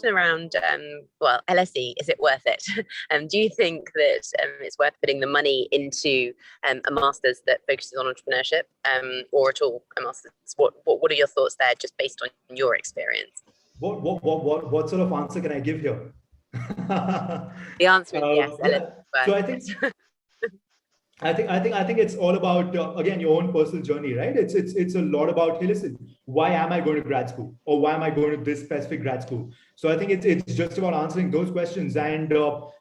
question around, LSE, is it worth it? Do you think that it's worth putting the money into a master's that focuses on entrepreneurship, or at all a master's? What are your thoughts there, just based on your experience? What sort of answer can I give here? The answer is yes. Yeah. So I think it's all about again, your own personal journey, right? It's a lot about, hey, listen, why am I going to grad school, or why am I going to this specific grad school? So I think it's just about answering those questions, and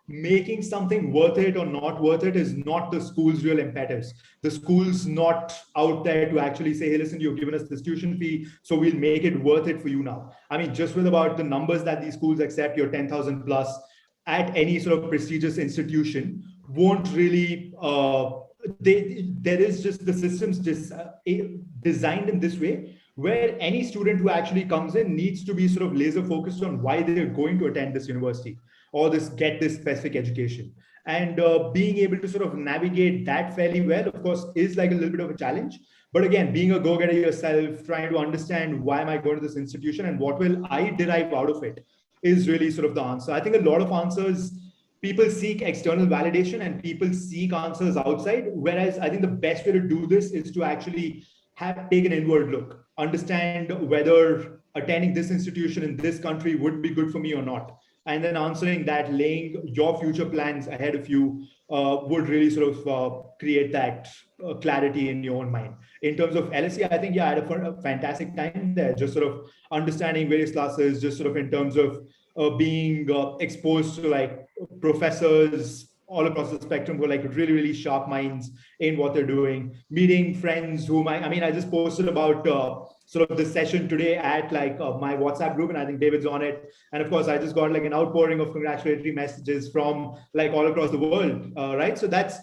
making something worth it or not worth it is not the school's real impetus. The school's not out there to actually say, hey, listen, you've given us this tuition fee, so we'll make it worth it for you now. I mean, just with about the numbers that these schools accept, your 10,000 plus at any sort of prestigious institution won't really there is just the systems designed in this way, where any student who actually comes in needs to be sort of laser focused on why they're going to attend this university or get this specific education. And being able to sort of navigate that fairly well, of course, is like a little bit of a challenge. But again, being a go-getter yourself, trying to understand why am I going to this institution and what will I derive out of it, is really sort of the answer. I think a lot of answers, people seek external validation and people seek answers outside. Whereas I think the best way to do this is to actually take an inward look, understand whether attending this institution in this country would be good for me or not. And then answering that, laying your future plans ahead of you would really sort of create that clarity in your own mind. In terms of LSE, I think, yeah, I had a fantastic time there, just sort of understanding various classes, just sort of in terms of being exposed to like professors all across the spectrum who are like really, really sharp minds in what they're doing, meeting friends whom I just posted about sort of this session today at like my WhatsApp group, and I think David's on it. And of course, I just got like an outpouring of congratulatory messages from like all across the world, right? So that's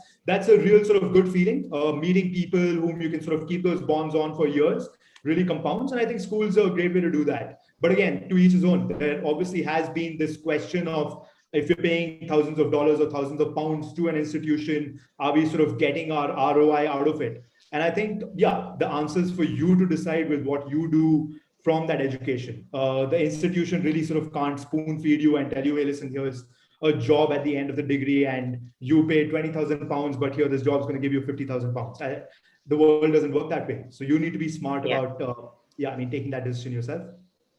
a real sort of good feeling, meeting people whom you can sort of keep those bonds on for years, really compounds. And I think schools are a great way to do that. But again, to each his own. There obviously has been this question of, if you're paying thousands of dollars or thousands of pounds to an institution, are we sort of getting our ROI out of it? And I think, yeah, the answer is for you to decide with what you do from that education. The institution really sort of can't spoon feed you and tell you, hey, listen, here's a job at the end of the degree and you pay 20,000 pounds, but here this job's going to give you 50,000 pounds. The world doesn't work that way. So you need to be smart about, taking that decision yourself.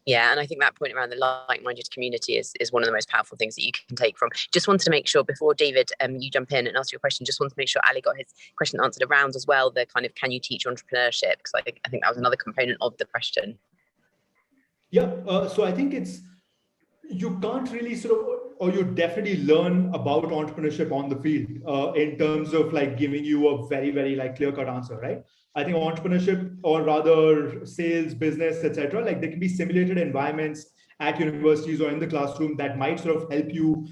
Yeah, and I think that point around the like-minded community is one of the most powerful things that you can take from. Just wanted to make sure, before David, you jump in and ask your question, just wanted to make sure Ali got his question answered around as well, the kind of, can you teach entrepreneurship? Because I think that was another component of the question. Yeah, so I think you can't really sort of, or you definitely learn about entrepreneurship on the field in terms of like giving you a very, very like clear-cut answer, right? I think entrepreneurship, or rather sales, business, etc., like there can be simulated environments at universities or in the classroom that might sort of help you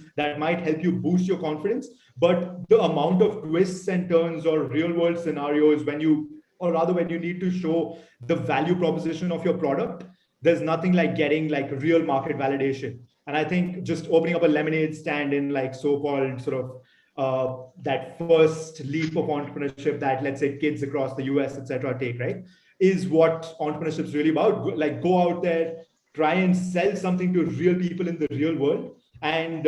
boost your confidence. But the amount of twists and turns or real world scenarios when you need to show the value proposition of your product, there's nothing like getting like real market validation. And I think just opening up a lemonade stand in like so-called sort of that first leap of entrepreneurship that, let's say, kids across the US, etc., take, right, is what entrepreneurship is really about. Like, go out there, try and sell something to real people in the real world. And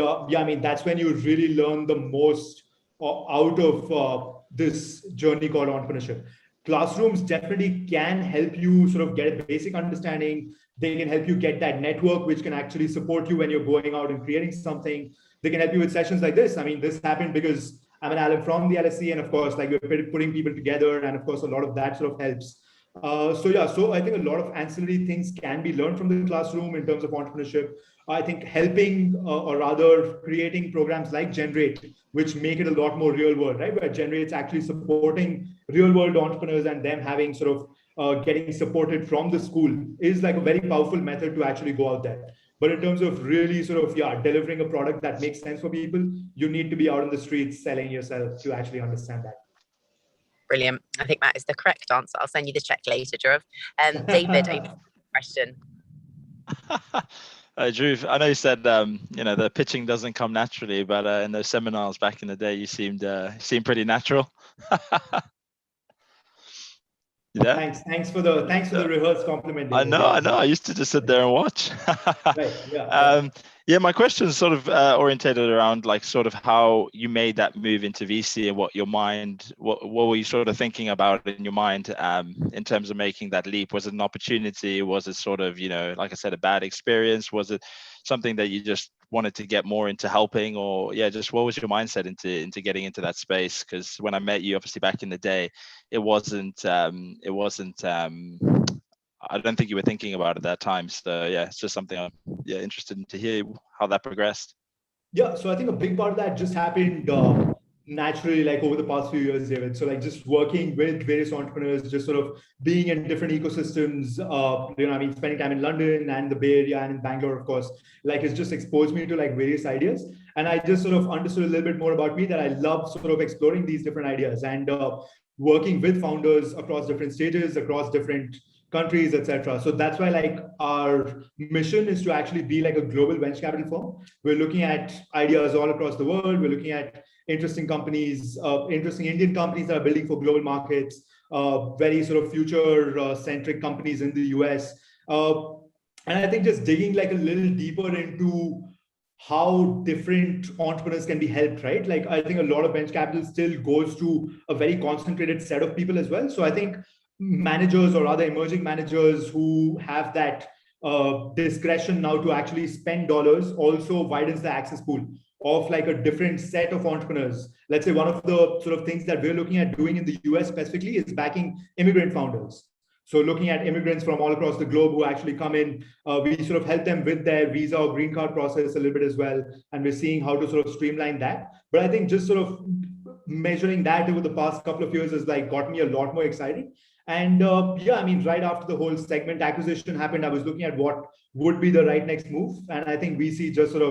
that's when you really learn the most out of this journey called entrepreneurship. Classrooms definitely can help you sort of get a basic understanding. They can help you get that network, which can actually support you when you're going out and creating something. They can help you with sessions like this. I mean, this happened because I'm an alum from the LSE, and of course, like, we're putting people together, and of course, a lot of that sort of helps. So I think a lot of ancillary things can be learned from the classroom in terms of entrepreneurship. I think helping, or rather creating programs like Generate, which make it a lot more real world, right? Where Generate's actually supporting real world entrepreneurs and them having sort of getting supported from the school, is like a very powerful method to actually go out there. But in terms of really sort of, delivering a product that makes sense for people, you need to be out in the streets selling yourself to actually understand that. Brilliant. I think that is the correct answer. I'll send you the check later, Dhruv. David, question. Dhruv, I know you said the pitching doesn't come naturally, but in those seminars back in the day, you seemed pretty natural. Yeah. Thanks for the rehearsed compliment. I David. know. I used to just sit there and watch. Right. Yeah. Yeah, my question is sort of orientated around like sort of how you made that move into VC and what were you sort of thinking about in your mind in terms of making that leap? Was it an opportunity? Was it sort of, like I said, a bad experience? Was it something that you just wanted to get more into helping, or just what was your mindset into getting into that space? Because when I met you, obviously back in the day, it wasn't I don't think you were thinking about it at that time. So yeah, it's just something I'm interested to hear how that progressed. Yeah, so I think a big part of that just happened naturally, like over the past few years, David. So like just working with various entrepreneurs, just sort of being in different ecosystems, spending time in London and the Bay Area and in Bangalore, of course, like it's just exposed me to like various ideas. And I just sort of understood a little bit more about me, that I love sort of exploring these different ideas and working with founders across different stages, across different countries, etc. So that's why like our mission is to actually be like a global venture capital firm. We're looking at ideas all across the world. We're looking at interesting companies, interesting Indian companies that are building for global markets, very sort of future centric companies in the US. And I think just digging like a little deeper into how different entrepreneurs can be helped, right? Like I think a lot of venture capital still goes to a very concentrated set of people as well. So I think managers or other emerging managers who have that discretion now to actually spend dollars also widens the access pool of like a different set of entrepreneurs. Let's say one of the sort of things that we're looking at doing in the US specifically is backing immigrant founders. So looking at immigrants from all across the globe who actually come in, we sort of help them with their visa or green card process a little bit as well. And we're seeing how to sort of streamline that. But I think just sort of measuring that over the past couple of years has like got me a lot more excited. And right after the whole segment acquisition happened, I was looking at what would be the right next move. And I think VC just sort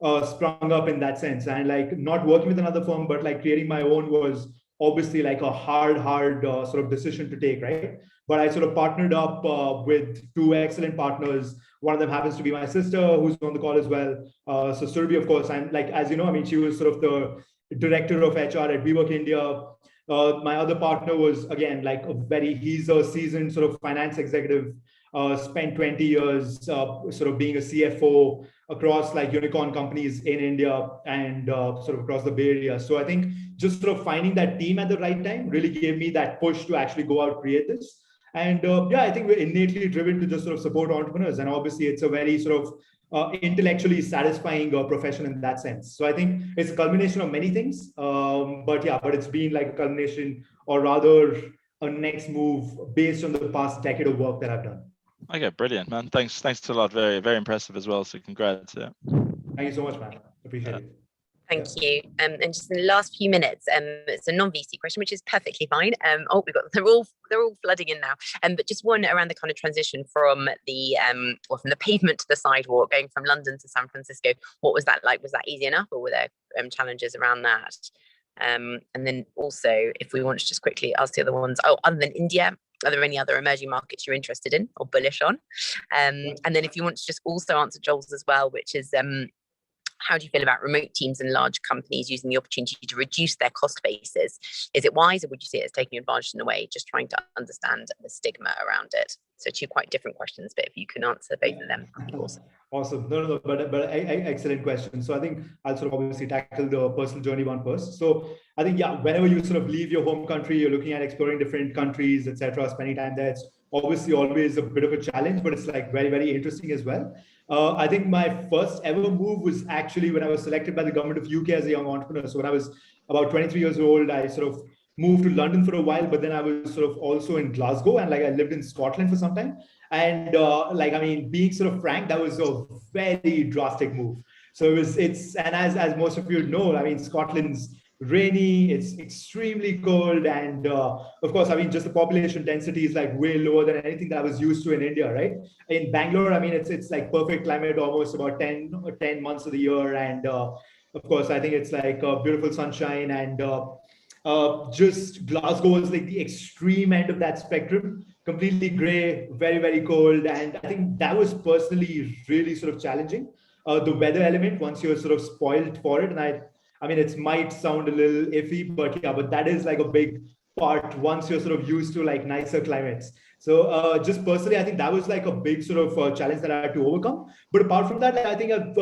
of sprung up in that sense. And like not working with another firm, but like creating my own was obviously like a hard sort of decision to take, right? But I sort of partnered up with two excellent partners. One of them happens to be my sister, who's on the call as well. So Surabhi, of course, I'm like, as you know, I mean, she was sort of the director of HR at WeWork India. My other partner was, again, like he's a seasoned sort of finance executive, spent 20 years sort of being a CFO across like unicorn companies in India and sort of across the Bay Area. So I think just sort of finding that team at the right time really gave me that push to actually go out and create this. And I think we're innately driven to just sort of support entrepreneurs. And obviously it's a very sort of intellectually satisfying profession in that sense. So I think it's a culmination of many things, but it's been like a culmination, or rather a next move based on the past decade of work that I've done. Okay, brilliant, man. Thanks a lot. Very, very impressive as well. So congrats. Yeah. Thank you so much, man. Appreciate it. Thank you. And just in the last few minutes, it's a non-VC question, which is perfectly fine. They're all flooding in now. But just one around the kind of transition from the from the pavement to the sidewalk, going from London to San Francisco. What was that like? Was that easy enough, or were there challenges around that? And then also, if we want to just quickly ask the other ones, other than India, are there any other emerging markets you're interested in or bullish on? And then if you want to just also answer Joel's as well, which is how do you feel about remote teams and large companies using the opportunity to reduce their cost bases? Is it wise, or would you see it as taking advantage in a way? Just trying to understand the stigma around it. So two quite different questions, but if you can answer both of them, that'd be awesome. Awesome. No, but excellent question. So I think I'll sort of obviously tackle the personal journey one first. So I think, whenever you sort of leave your home country, you're looking at exploring different countries, etc., spending time there. It's obviously always a bit of a challenge, but it's like very, very interesting as well. I think my first ever move was actually when I was selected by the government of UK as a young entrepreneur. So when I was about 23 years old, I sort of moved to London for a while, but then I was sort of also in Glasgow, and like I lived in Scotland for some time. And being sort of frank, that was a very drastic move. So and as most of you know, I mean, Scotland's rainy, it's extremely cold, and of course, I mean, just the population density is like way lower than anything that I was used to in India, right? In Bangalore, I mean, it's like perfect climate almost about 10 months of the year, and of course, I think it's like beautiful sunshine, and just Glasgow was like the extreme end of that spectrum, completely gray, very, very cold, and I think that was personally really sort of challenging. The weather element, once you're sort of spoiled for it, and I mean, it might sound a little iffy, but that is like a big part once you're sort of used to like nicer climates. So just personally, I think that was like a big sort of challenge that I had to overcome. But apart from that, I think I've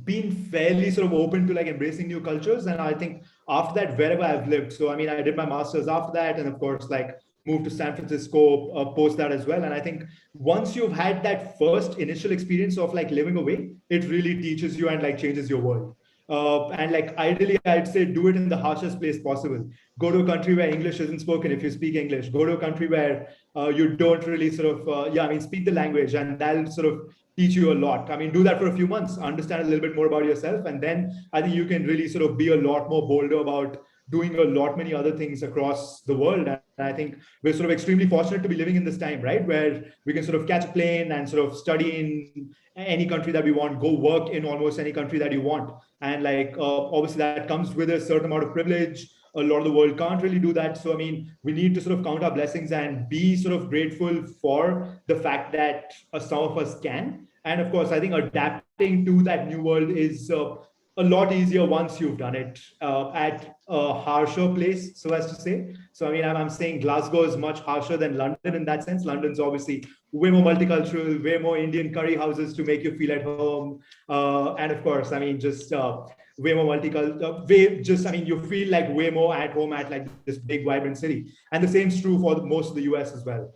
been fairly sort of open to like embracing new cultures. And I think after that, wherever I've lived, so I mean, I did my master's after that, and of course, like moved to San Francisco post that as well. And I think once you've had that first initial experience of like living away, it really teaches you and like changes your world. And like ideally, I'd say do it in the harshest place possible. Go to a country where English isn't spoken if you speak English. Go to a country where you don't really sort of, speak the language, and that'll sort of teach you a lot. I mean, do that for a few months, understand a little bit more about yourself, and then I think you can really sort of be a lot more bolder about doing a lot many other things across the world. And I think we're sort of extremely fortunate to be living in this time, right, where we can sort of catch a plane and sort of study in any country that we want, go work in almost any country that you want. And like obviously that comes with a certain amount of privilege. A lot of the world can't really do that. So I mean, we need to sort of count our blessings and be sort of grateful for the fact that some of us can. And of course, I think adapting to that new world is a lot easier once you've done it at a harsher place, so as to say. So I mean, I'm saying Glasgow is much harsher than London in that sense. London's obviously way more multicultural, way more Indian curry houses to make you feel at home. And of course, I mean, just way more multicultural, I mean, you feel like way more at home at like this big, vibrant city. And the same is true for most of the US as well.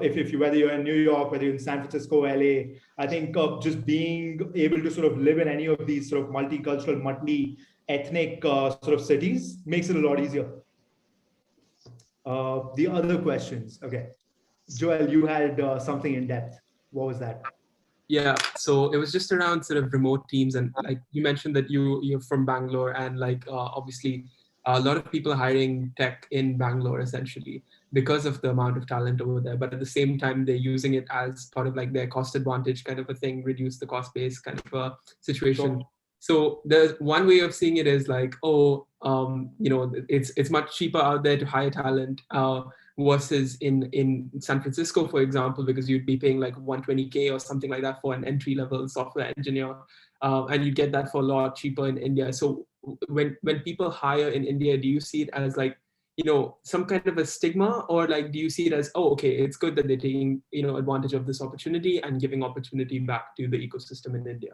If you, whether you're in New York, whether you're in San Francisco, LA, I think just being able to sort of live in any of these sort of multicultural, multi-ethnic sort of cities makes it a lot easier. The other questions, okay. Joel, you had something in depth. What was that? Yeah, so it was just around sort of remote teams, and like you mentioned that you're from Bangalore, and like obviously a lot of people are hiring tech in Bangalore essentially because of the amount of talent over there. But at the same time, they're using it as part of like their cost advantage kind of a thing, reduce the cost base kind of a situation. So there's one way of seeing it is like, it's much cheaper out there to hire talent versus in San Francisco, for example, because you'd be paying like 120K or something like that for an entry-level software engineer, and you get that for a lot cheaper in India. So when people hire in India, do you see it as like, some kind of a stigma, or like, do you see it as, oh, okay, it's good that they're taking, advantage of this opportunity and giving opportunity back to the ecosystem in India?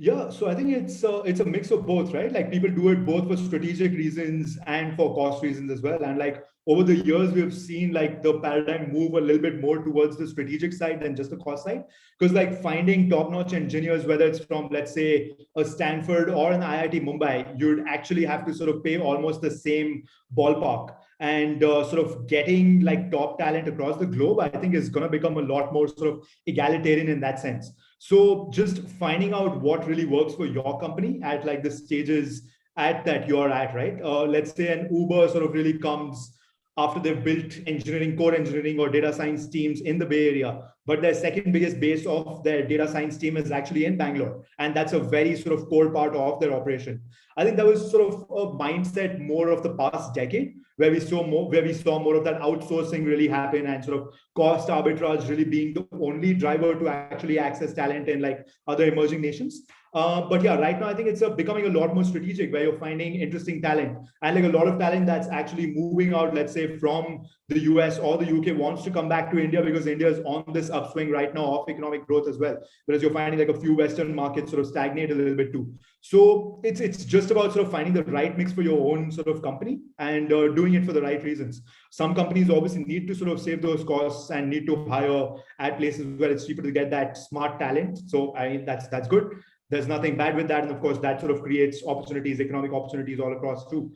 Yeah, so I think it's a mix of both, right? Like people do it both for strategic reasons and for cost reasons as well. And like over the years, we've seen like the paradigm move a little bit more towards the strategic side than just the cost side. Because like finding top-notch engineers, whether it's from, let's say, a Stanford or an IIT Mumbai, you'd actually have to sort of pay almost the same ballpark. And sort of getting like top talent across the globe, I think is going to become a lot more sort of egalitarian in that sense. So just finding out what really works for your company at like the stages at that you're at, right? Let's say an Uber sort of really comes after they've built engineering, core engineering or data science teams in the Bay Area, but their second biggest base of their data science team is actually in Bangalore. And that's a very sort of core part of their operation. I think that was sort of a mindset more of the past decade, where we saw more of that outsourcing really happen and sort of cost arbitrage really being the only driver to actually access talent in like other emerging nations. But yeah, right now I think it's becoming a lot more strategic, where you're finding interesting talent and like a lot of talent that's actually moving out, let's say from the US or the UK wants to come back to India because India is on this upswing right now of economic growth as well. Whereas you're finding like a few Western markets sort of stagnate a little bit too. So it's just about sort of finding the right mix for your own sort of company and doing it for the right reasons. Some companies obviously need to sort of save those costs and need to hire at places where it's cheaper to get that smart talent. So I mean, that's good. There's nothing bad with that. And of course, that sort of creates opportunities, economic opportunities all across too.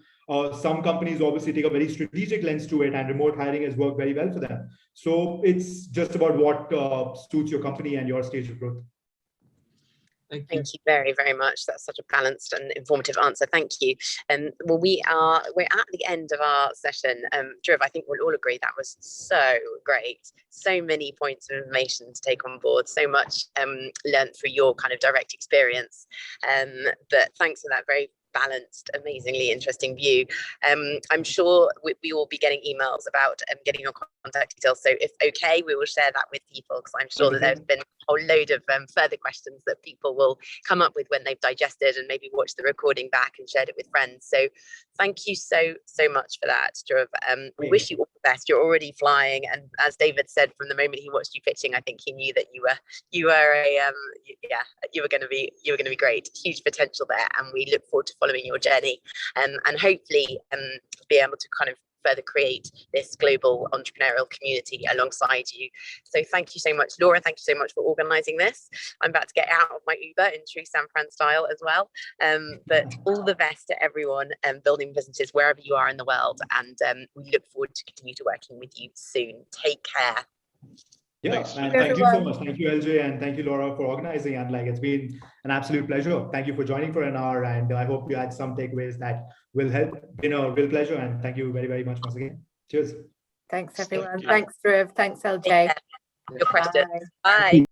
Some companies obviously take a very strategic lens to it, and remote hiring has worked very well for them. So it's just about what suits your company and your stage of growth. Thank you very, very much. That's such a balanced and informative answer. Thank you. Well, we're at the end of our session. Dhruv, I think we'll all agree that was so great. So many points of information to take on board. So much learned through your kind of direct experience. But thanks for that very balanced, amazingly interesting view. I'm sure we will be getting emails about getting your contact details. So if okay, we will share that with people, because I'm sure that there's been whole load of further questions that people will come up with when they've digested and maybe watched the recording back and shared it with friends. So thank you so much for that, Dhruv. We wish you all the best. You're already flying, and as David said, from the moment he watched you pitching, I think he knew that you were going to be great. Huge potential there, and we look forward to following your journey, and hopefully be able to kind of further create this global entrepreneurial community alongside you. So thank you so much, Laura. Thank you so much for organising this. I'm about to get out of my Uber in true San Fran style as well. But all the best to everyone building businesses wherever you are in the world. And we look forward to continue to working with you soon. Take care. Yeah, and thank you so much. Thank you, LJ, and thank you, Laura, for organizing. And like, it's been an absolute pleasure. Thank you for joining for an hour, and I hope you had some takeaways that will help. A real pleasure, and thank you very, very much once again. Cheers. Thanks, everyone. Thanks, Dhruv. Thanks, LJ. Good question. Bye.